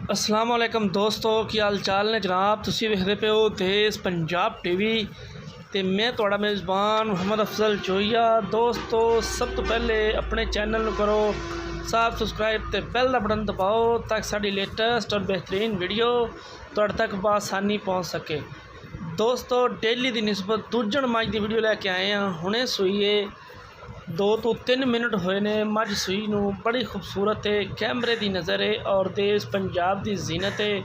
अस्सलाम वालेकुम दोस्तों, की हाल चाल ने जनाब। तुसी वेखदे पे हो देश पंजाब टीवी ते मैं तुहाड़ा मेज़बान मोहम्मद अफजल जोइया। दोस्तों, सब तो पहले अपने चैनल करो साफ सब्सक्राइब ते बेल का बटन दबाओ ताकि साड़ी लेटेस्ट और बेहतरीन वीडियो तुहाड़े तक बआसानी पहुँच सके। दोस्तों, डेली की निस्बत दूजण मझ की वीडियो लैके आए हैं। हुणे सूईए 2 तो 3 मिनट होए ने। मझ सूई नूं बड़ी खूबसूरत है, कैमरे की नज़र है और देश पंजाब की जीनत है।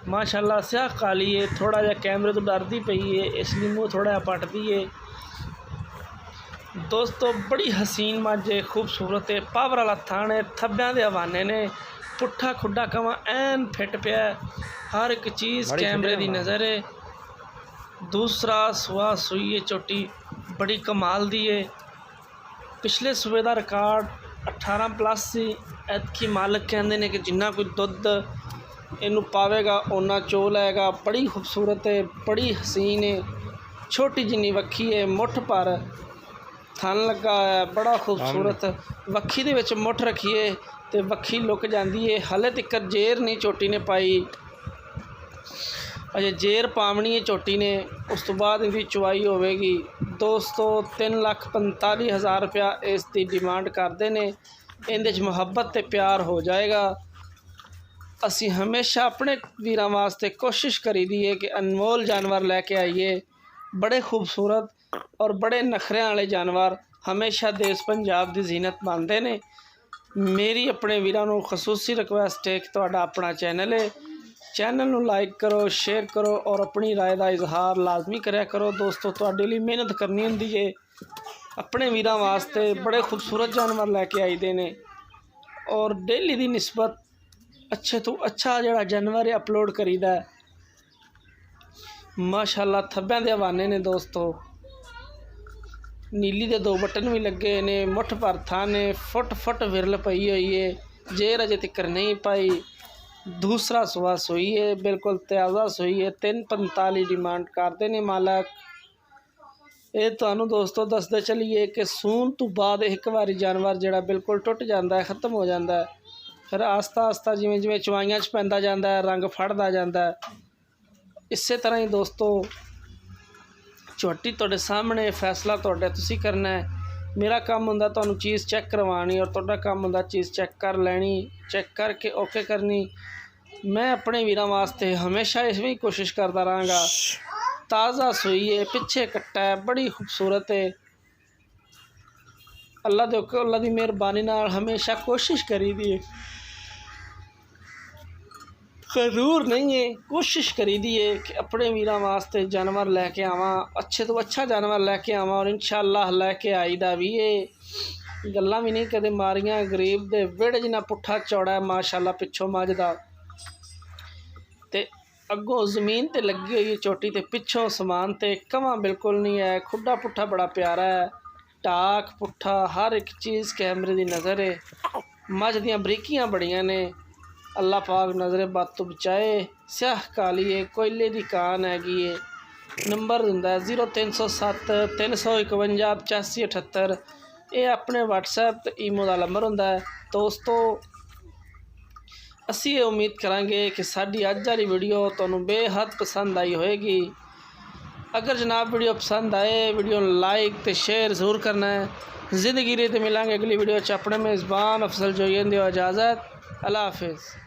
माशाअल्लाह स्याह काली है, थोड़ा जहा कैमरे तो डरती पई है, इसलिए मूँह थोड़ा जहा पटदी है। दोस्तों, बड़ी हसीन मझ है, खूबसूरत है, पावर वाला थान है, थब्बियां दे हवाने ने, पुट्ठा खुड्डा कवा एन फिट पिया, हर एक चीज़ कैमरे की नज़र है। दूसरा सुआ सूई है, चोटी बड़ी कमाल दी है। पिछले सूबे का रिकॉर्ड 18+ सी। ऐतकी मालक कहते हैं कि जिन्ना कोई दुध इनू पावेगा उन्ना चोल आएगा। बड़ी खूबसूरत है, बड़ी हसीन है, छोटी जिन्नी वक्खी है, मुठ पर थन लगा है, बड़ा खूबसूरत। वक्खी दे विच मुठ रखिए तो वक्खी लुक जाती है। हले तक जेर नहीं चोटी ने पाई, अजे जेर पावनी है चोटी ने, उस तो बाद इनकी चुवाई होगी। दोस्तों, 3,45,000 रुपया इसकी डिमांड करते हैं। इहदे मुहब्बत ते प्यार हो जाएगा। असी हमेशा अपने वीरां वास्ते कोशिश करी दी है कि अनमोल जानवर लैके आइए। बड़े खूबसूरत और बड़े नखरियां वाले जानवर हमेशा देश पंजाब की जीनत बनते हैं। मेरी अपने वीरां नूं खसूसी रिक्वेस्ट है कि तुहाडा अपना चैनल है, चैनल नूं लाइक करो, शेयर करो और अपनी राय का इजहार लाजमी करया करो। दोस्तों, तुहाडे लई मेहनत करनी हुंदी है। अपने वीरां वास्ते बड़े खूबसूरत जानवर लैके आईदे ने और डेली की निस्बत अच्छे तो अच्छा जिहड़ा जानवर है अपलोड करीदा है। माशाअल्लाह थब्बियां दे हवाने ने। दोस्तों, नीली दे 2 बटन भी लगे ने, मुठ भर थाने, फुट विरल पई हुई है, जेर अजे तक नहीं पाई। दूसरा सुआ सूई है, बिल्कुल ताज़ा सूई है। 3,45 डिमांड करते हैं मालक। ये तुहानूं दोस्तों दसदे चलीए कि सून तो बाद एक बारी जानवर जिहड़ा बिल्कुल टुट जाता है, ख़त्म हो जाता है। फिर आस्ता आस्ता जिवें जिवें चवाइयां च पैंदा जाता है, रंग फड़दा जाता है। इस तरह ही दोस्तों, झोटी तुहाडे सामने, फैसला तुहाडा तुसीं करना है। मेरा काम हुंदा तुहानूं चीज़ चैक करवानी और तुहाडा काम हुंदा चीज़ चैक कर लैनी, चैक करके ओके करनी। मैं अपने वीरां वास्ते हमेशा इसमें ही कोशिश करता रहांगा। ताज़ा सूई है, पिछे कट्टा है, बड़ी खूबसूरत है। अल्लाह दे हुक्म, अल्लाह दी मेहरबानी नाल हमेशा कोशिश करी दी है, जरूर नहीं है, कोशिश करी दी है कि अपने वीरां वास्ते जानवर लैके आवां, अच्छे तो अच्छा जानवर लैके आवां और इंशाअल्लाह लैके आईदा भी है। गल्लां भी नहीं कदे मारियां। गरीब दे विड़ जिन्ना पुट्ठा चौड़ा है माशाअल्लाह पिछों मझ दा, ते अगों जमीन ते लगी हुई है चोटी, ते पिछों समान ते कवां बिल्कुल नहीं है। खुड्डा पुट्ठा बड़ा प्यारा है, टाक पुट्ठा, हर एक चीज़ कैमरे की नज़र है। मझ दियां बरीकियां बड़ियां ने। अल्लाह पाक नज़रे बद तो बचाए। स्याह काली है, कोयले की कान हैगी है। नंबर दिंदा है 0307 351 8578। ये अपने WhatsApp ते ईमो का नंबर हुंदा है। दोस्तों, असी ये उम्मीद करांगे कि साडी अज वाली वीडियो तुहानूं बेहद पसंद आई होएगी। अगर जनाब वीडियो पसंद आए, वीडियो लाइक तो शेयर ज़रूर करना है। जिंदगी रे ते मिलांगे अगली वीडियो च। अपने मेज़बान अफजल जोइया दिओ इजाज़त। अल्लाह हाफिज़।